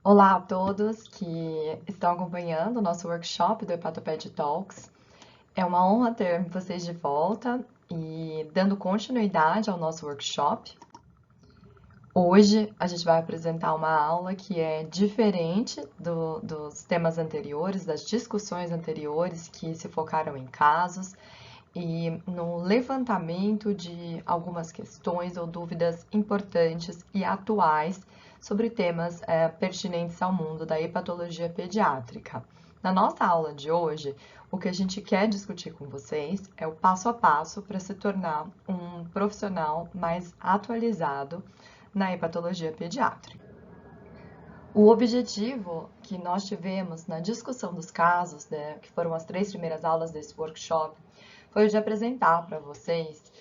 Olá a todos que estão acompanhando o nosso workshop do Hepatoped Talks. É uma honra ter vocês de volta e dando continuidade ao nosso workshop. Hoje a gente vai apresentar uma aula que é diferente dos temas anteriores, das discussões anteriores que se focaram em casos e no levantamento de algumas questões ou dúvidas importantes e atuais sobre temas pertinentes ao mundo da hepatologia pediátrica. Na nossa aula de hoje, o que a gente quer discutir com vocês é o passo a passo para se tornar um profissional mais atualizado na hepatologia pediátrica. O objetivo que nós tivemos na discussão dos casos, né, que foram as 3 primeiras aulas desse workshop, foi de apresentar para vocês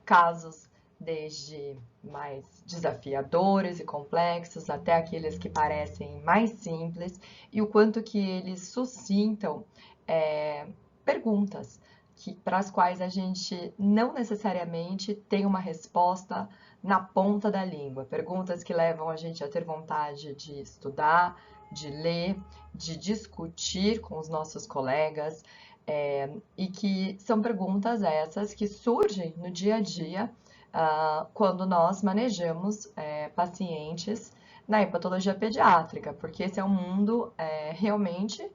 casos desde mais desafiadores e complexos até aqueles que parecem mais simples e o quanto que eles suscitam perguntas para as quais a gente não necessariamente tem uma resposta na ponta da língua. Perguntas que levam a gente a ter vontade de estudar, de ler, de discutir com os nossos colegas, e que são perguntas essas que surgem no dia a dia quando nós manejamos pacientes na hepatologia pediátrica, porque esse é um mundo realmente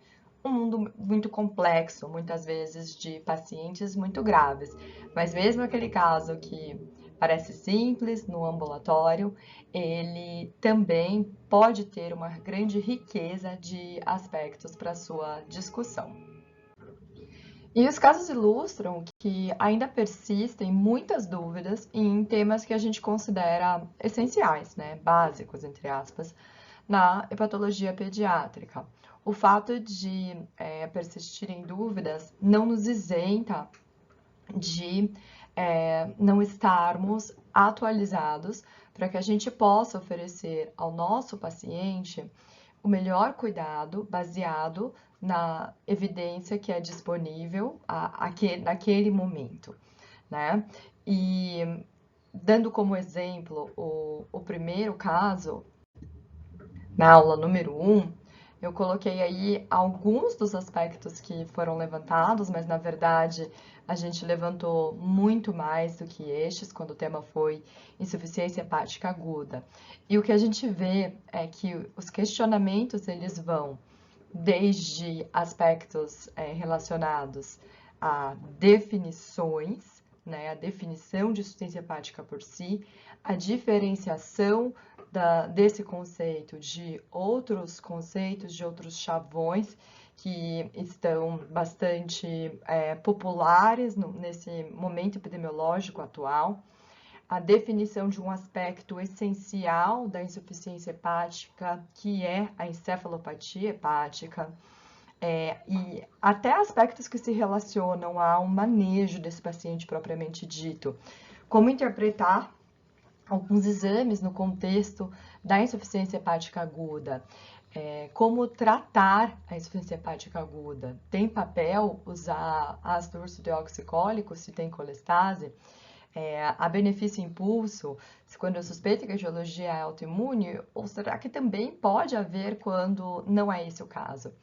um mundo muito complexo, muitas vezes de pacientes muito graves. Mas mesmo aquele caso que parece simples no ambulatório, ele também pode ter uma grande riqueza de aspectos para sua discussão. E os casos ilustram que ainda persistem muitas dúvidas em temas que a gente considera essenciais, né, básicos, entre aspas, na hepatologia pediátrica. O fato de persistirem dúvidas não nos isenta de não estarmos atualizados para que a gente possa oferecer ao nosso paciente o melhor cuidado baseado na evidência que é disponível naquele momento, né? E dando como exemplo o primeiro caso, na aula número 1, eu coloquei aí alguns dos aspectos que foram levantados, mas na verdade a gente levantou muito mais do que estes quando o tema foi insuficiência hepática aguda. E o que a gente vê é que os questionamentos eles vão desde aspectos relacionados a definições, né, a definição de insuficiência hepática por si, a diferenciação desse conceito de outros conceitos, de outros chavões que estão bastante populares nesse momento epidemiológico atual, a definição de um aspecto essencial da insuficiência hepática, que é a encefalopatia hepática, e até aspectos que se relacionam ao manejo desse paciente propriamente dito. Como interpretar alguns exames no contexto da insuficiência hepática aguda. Como tratar a insuficiência hepática aguda? Tem papel usar ácido ursodeoxicólico se tem colestase? A benefício impulso, quando eu suspeito que a etiologia é autoimune, ou será que também pode haver quando não é esse o caso?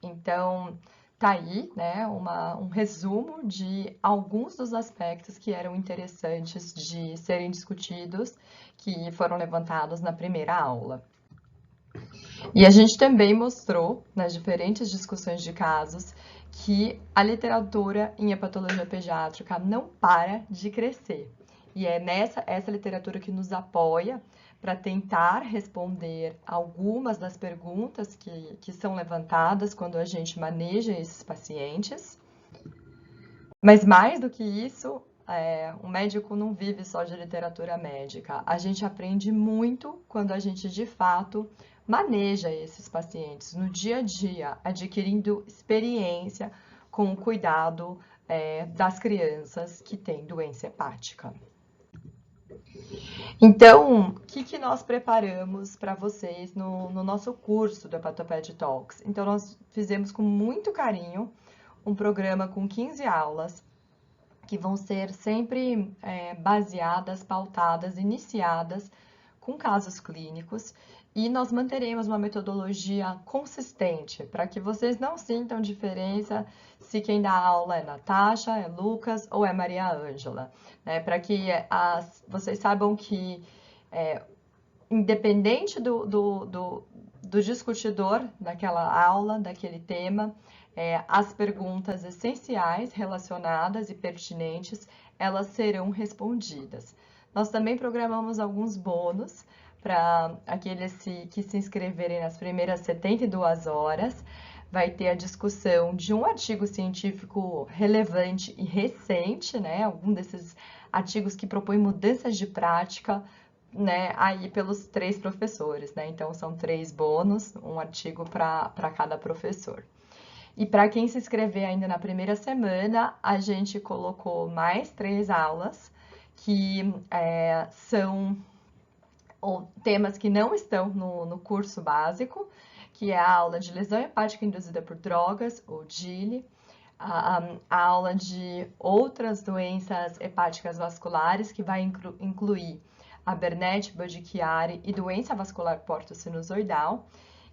Então, tá aí, né, um resumo de alguns dos aspectos que eram interessantes de serem discutidos, que foram levantados na primeira aula. E a gente também mostrou, nas diferentes discussões de casos, que a literatura em hepatologia pediátrica não para de crescer. E é essa literatura que nos apoia para tentar responder algumas das perguntas que são levantadas quando a gente maneja esses pacientes. Mas mais do que isso, um médico não vive só de literatura médica. A gente aprende muito quando a gente, de fato, maneja esses pacientes no dia a dia, adquirindo experiência com o cuidado das crianças que têm doença hepática. Então, o que nós preparamos para vocês no nosso curso do Hepatoped Talks? Então, nós fizemos com muito carinho um programa com 15 aulas, que vão ser sempre baseadas, pautadas, iniciadas com casos clínicos e nós manteremos uma metodologia consistente para que vocês não sintam diferença se quem dá aula é Natasha, é Lucas ou é Maria Ângela, né? Para que vocês saibam que, independente do discutidor daquela aula, daquele tema, as perguntas essenciais relacionadas e pertinentes, elas serão respondidas. Nós também programamos alguns bônus para aqueles que se inscreverem nas primeiras 72 horas. Vai ter a discussão de um artigo científico relevante e recente, né? Algum desses artigos que propõem mudanças de prática, né, aí pelos 3 professores, né? Então, são 3 bônus, um artigo para cada professor. E para quem se inscrever ainda na primeira semana, a gente colocou mais 3 aulas, que são temas que não estão no curso básico, que é a aula de lesão hepática induzida por drogas, ou DILE, a aula de outras doenças hepáticas vasculares, que vai incluir a Burnet, Budd-Chiari e doença vascular portosinusoidal,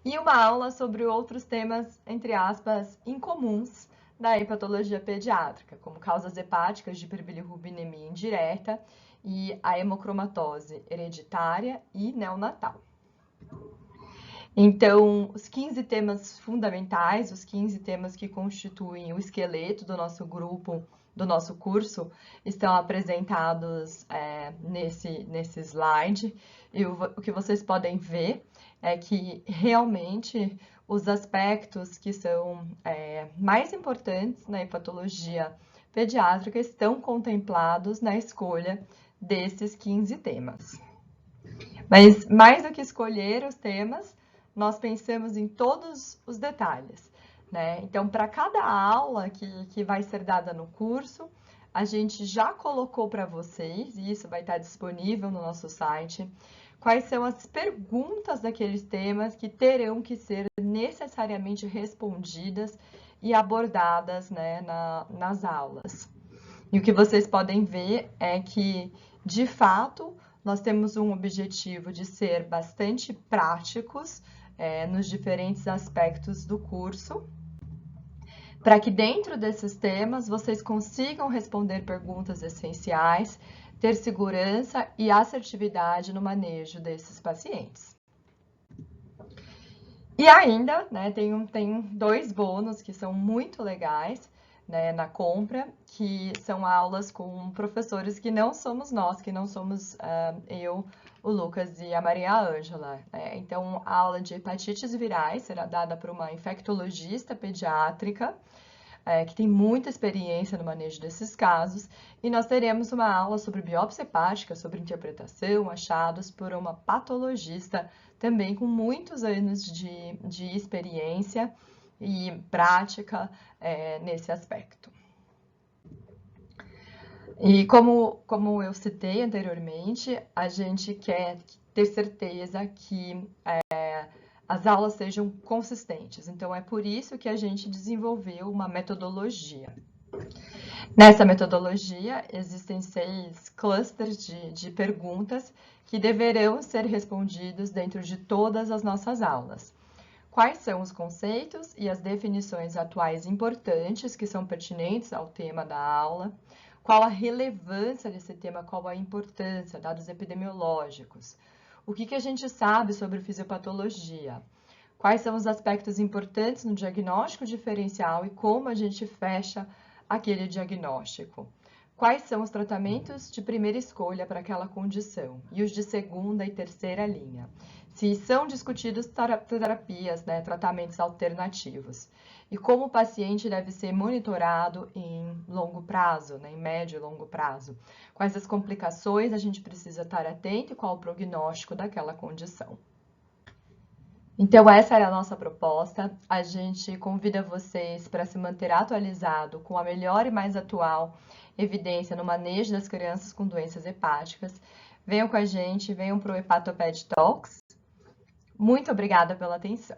e uma aula sobre outros temas, entre aspas, incomuns da hepatologia pediátrica, como causas hepáticas de hiperbilirrubinemia indireta e a hemocromatose hereditária e neonatal. Então, os 15 temas fundamentais, os 15 temas que constituem o esqueleto do nosso grupo, do nosso curso, estão apresentados nesse slide. E o que vocês podem ver é que realmente os aspectos que são mais importantes na hepatologia pediátrica estão contemplados na escolha desses 15 temas. Mas mais do que escolher os temas, nós pensamos em todos os detalhes, né? Então, para cada aula que vai ser dada no curso, a gente já colocou para vocês, e isso vai estar disponível no nosso site, quais são as perguntas daqueles temas que terão que ser necessariamente respondidas e abordadas, né, nas aulas. E o que vocês podem ver é que, de fato, nós temos um objetivo de ser bastante práticos nos diferentes aspectos do curso, para que dentro desses temas vocês consigam responder perguntas essenciais, ter segurança e assertividade no manejo desses pacientes. E ainda, né, tem 2 bônus que são muito legais, né, na compra, que são aulas com professores que não somos nós, que não somos eu, o Lucas e a Maria Ângela, né? Então, a aula de hepatites virais será dada por uma infectologista pediátrica, que tem muita experiência no manejo desses casos, e nós teremos uma aula sobre biópsia hepática, sobre interpretação, achados, por uma patologista também com muitos anos de experiência e prática nesse aspecto. E como eu citei anteriormente, a gente quer ter certeza que as aulas sejam consistentes. Então, é por isso que a gente desenvolveu uma metodologia. Nessa metodologia, existem 6 clusters de perguntas que deverão ser respondidos dentro de todas as nossas aulas. Quais são os conceitos e as definições atuais importantes que são pertinentes ao tema da aula? Qual a relevância desse tema? Qual a importância? Dados epidemiológicos. O que a gente sabe sobre fisiopatologia? Quais são os aspectos importantes no diagnóstico diferencial e como a gente fecha aquele diagnóstico? Quais são os tratamentos de primeira escolha para aquela condição e os de segunda e terceira linha? Se são discutidos terapias, né, tratamentos alternativos. E como o paciente deve ser monitorado em longo prazo, né, em médio e longo prazo. Quais as complicações a gente precisa estar atento e qual o prognóstico daquela condição. Então, essa era a nossa proposta. A gente convida vocês para se manter atualizado com a melhor e mais atual evidência no manejo das crianças com doenças hepáticas. Venham com a gente, venham para o Hepatoped Talks. Muito obrigada pela atenção.